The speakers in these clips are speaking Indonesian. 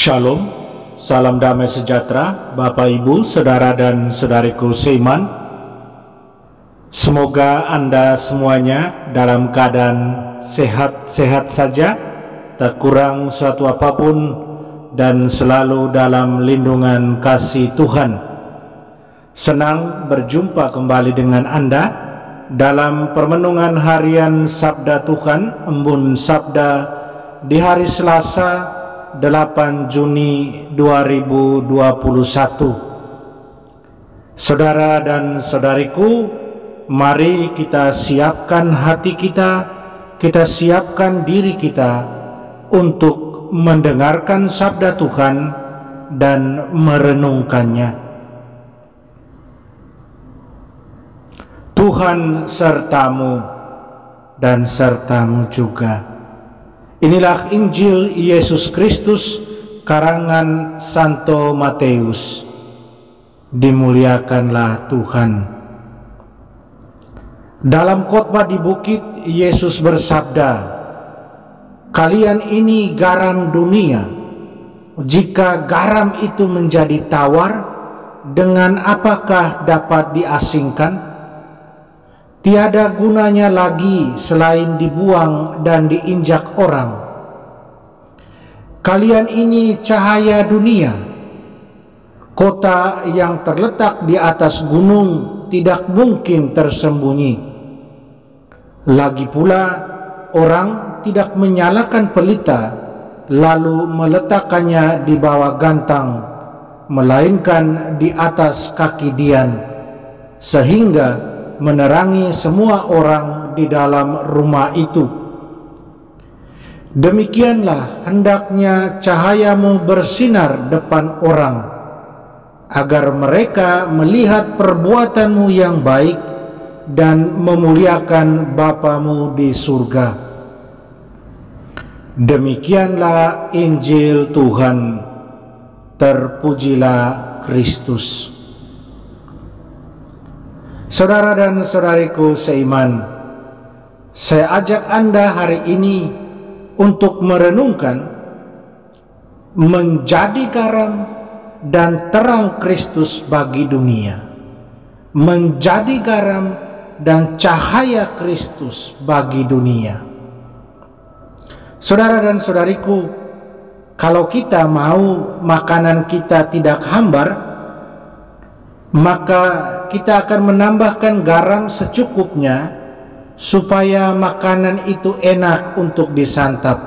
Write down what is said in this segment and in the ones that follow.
Shalom, salam damai sejahtera Bapak Ibu, Saudara dan Saudariku seiman. Semoga Anda semuanya dalam keadaan sehat-sehat saja, tak kurang suatu apapun, dan selalu dalam lindungan kasih Tuhan. Senang berjumpa kembali dengan Anda dalam permenungan harian Sabda Tuhan, Embun Sabda di hari Selasa 8 Juni 2021. Saudara dan saudariku, mari kita siapkan hati kita siapkan diri kita untuk mendengarkan sabda Tuhan dan merenungkannya. Tuhan sertamu dan sertamu juga. Inilah Injil Yesus Kristus karangan Santo Matius. Dimuliakanlah Tuhan. Dalam khotbah di bukit, Yesus bersabda, "Kalian ini garam dunia. Jika garam itu menjadi tawar, dengan apakah dapat diasingkan? Tiada gunanya lagi selain dibuang dan diinjak orang. Kalian ini cahaya dunia. Kota yang terletak di atas gunung tidak mungkin tersembunyi. Lagi pula, orang tidak menyalakan pelita lalu meletakkannya di bawah gantang, melainkan di atas kaki dian, sehingga menerangi semua orang di dalam rumah itu. Demikianlah hendaknya cahayamu bersinar depan orang, agar mereka melihat perbuatanmu yang baik dan memuliakan Bapamu di surga." Demikianlah Injil Tuhan. Terpujilah Kristus. Saudara dan saudariku seiman, saya ajak Anda hari ini untuk merenungkan menjadi garam dan terang Kristus bagi dunia. Menjadi garam dan cahaya Kristus bagi dunia. Saudara dan saudariku, kalau kita mau makanan kita tidak hambar, maka kita akan menambahkan garam secukupnya supaya makanan itu enak untuk disantap,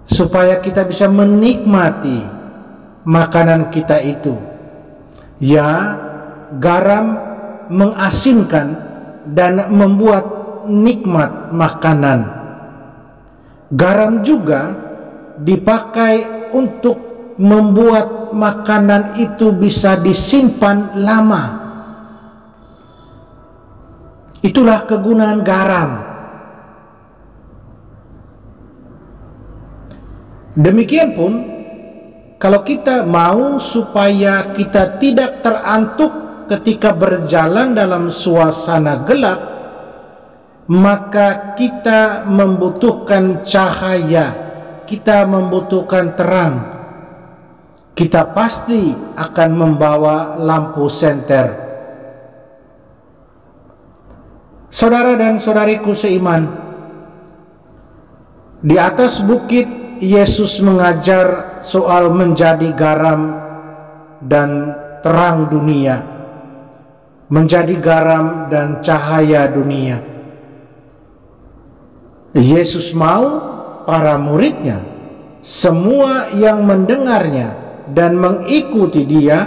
supaya kita bisa menikmati makanan kita itu. Ya, garam mengasinkan dan membuat nikmat makanan. Garam juga dipakai untuk membuat makanan itu bisa disimpan lama. Itulah kegunaan garam. Demikian pun, kalau kita mau supaya kita tidak terantuk ketika berjalan dalam suasana gelap, maka kita membutuhkan cahaya, kita membutuhkan terang. Kita pasti akan membawa lampu senter. Saudara dan saudariku seiman, di atas bukit Yesus mengajar soal menjadi garam dan terang dunia, menjadi garam dan cahaya dunia. Yesus mau para muridnya, semua yang mendengarnya dan mengikuti dia,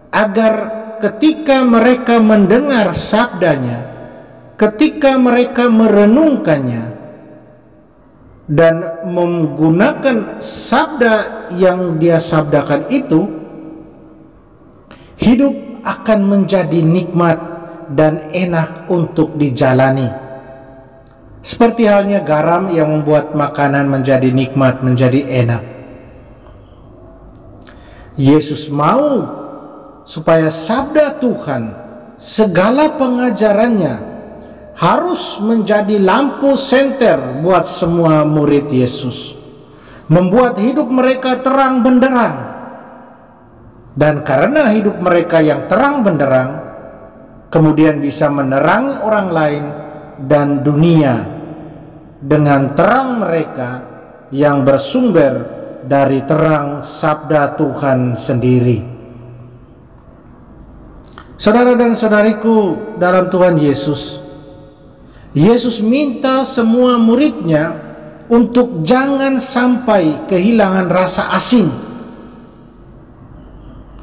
agar ketika mereka mendengar sabdanya, ketika mereka merenungkannya dan menggunakan sabda yang dia sabdakan itu, hidup akan menjadi nikmat dan enak untuk dijalani. Seperti halnya garam yang membuat makanan menjadi nikmat, menjadi enak. Yesus mau supaya sabda Tuhan, segala pengajarannya harus menjadi lampu senter buat semua murid Yesus. membuat hidup mereka terang benderang. Dan karena hidup mereka yang terang benderang, kemudian bisa menerangi orang lain dan dunia dengan terang mereka yang bersumber dari terang sabda Tuhan sendiri. Saudara dan saudariku dalam Tuhan Yesus, Yesus minta semua muridnya untuk jangan sampai kehilangan rasa asin.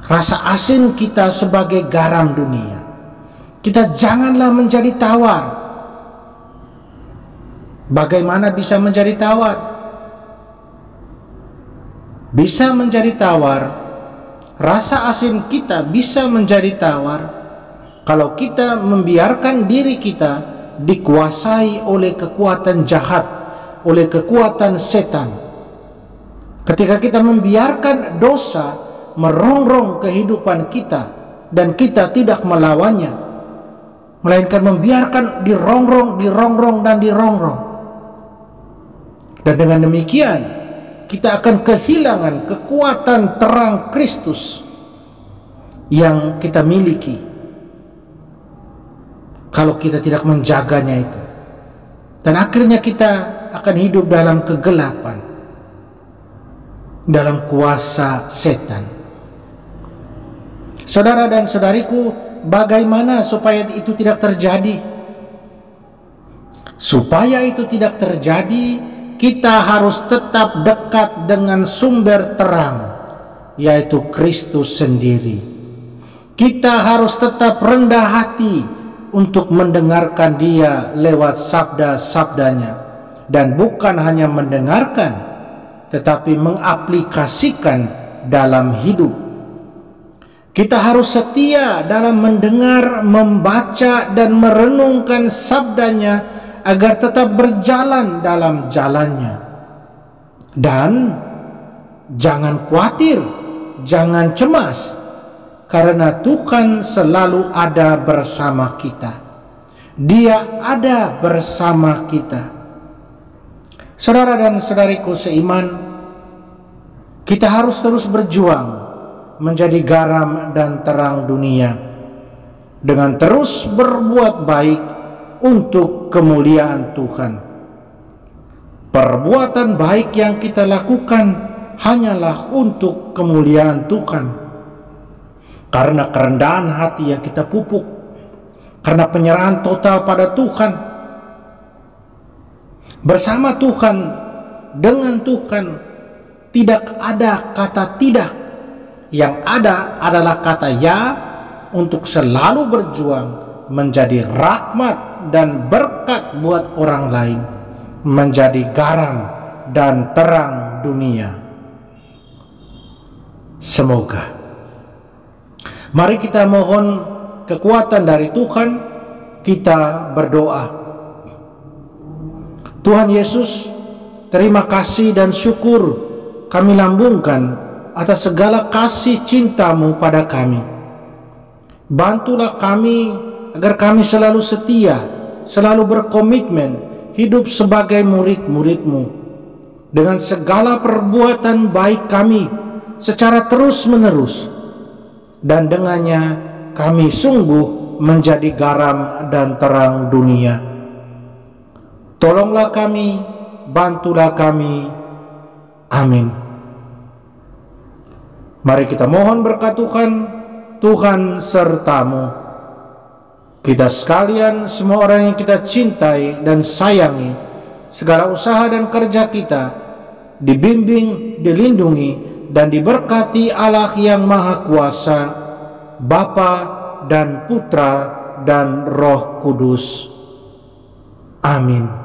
Rasa asin kita sebagai garam dunia. Kita janganlah menjadi tawar. Bagaimana bisa menjadi tawar? Bisa menjadi tawar. Rasa asin kita bisa menjadi tawar kalau kita membiarkan diri kita dikuasai oleh kekuatan jahat, oleh kekuatan setan. Ketika kita membiarkan dosa merongrong kehidupan kita dan kita tidak melawannya, melainkan membiarkan dirongrong dan dirongrong. Dan dengan demikian kita akan kehilangan kekuatan terang Kristus yang kita miliki kalau kita tidak menjaganya itu. Dan akhirnya kita akan hidup dalam kegelapan, dalam kuasa setan. Saudara dan saudariku, bagaimana supaya itu tidak terjadi? Supaya itu tidak terjadi, kita harus tetap dekat dengan sumber terang, yaitu Kristus sendiri. Kita harus tetap rendah hati untuk mendengarkan Dia lewat sabda-sabdanya, dan bukan hanya mendengarkan, tetapi mengaplikasikan dalam hidup. Kita harus setia dalam mendengar, membaca, dan merenungkan sabdanya agar tetap berjalan dalam jalannya. Dan jangan khawatir, jangan cemas, karena Tuhan selalu ada bersama kita. Dia ada bersama kita. Saudara dan saudariku seiman, kita harus terus berjuang menjadi garam dan terang dunia dengan terus berbuat baik untuk kemuliaan Tuhan. Perbuatan baik yang kita lakukan hanyalah untuk kemuliaan Tuhan, karena kerendahan hati yang kita pupuk, karena penyerahan total pada Tuhan, bersama Tuhan, dengan Tuhan. Tidak ada kata tidak, yang ada adalah kata ya, untuk selalu berjuang menjadi rahmat dan berkat buat orang lain, menjadi garam dan terang dunia. Semoga. Mari kita mohon kekuatan dari Tuhan. Kita berdoa. Tuhan Yesus, terima kasih dan syukur kami lambungkan atas segala kasih cinta-Mu pada kami. Bantulah kami agar kami selalu setia, selalu berkomitmen hidup sebagai murid-murid-Mu, dengan segala perbuatan baik kami secara terus-menerus, dan dengannya kami sungguh menjadi garam dan terang dunia. Tolonglah kami, bantulah kami. Amin. Mari kita mohon berkat Tuhan. Tuhan sertamu. Kita sekalian, semua orang yang kita cintai dan sayangi, segala usaha dan kerja kita dibimbing, dilindungi, dan diberkati Allah yang Maha Kuasa, Bapa dan Putra dan Roh Kudus. Amin.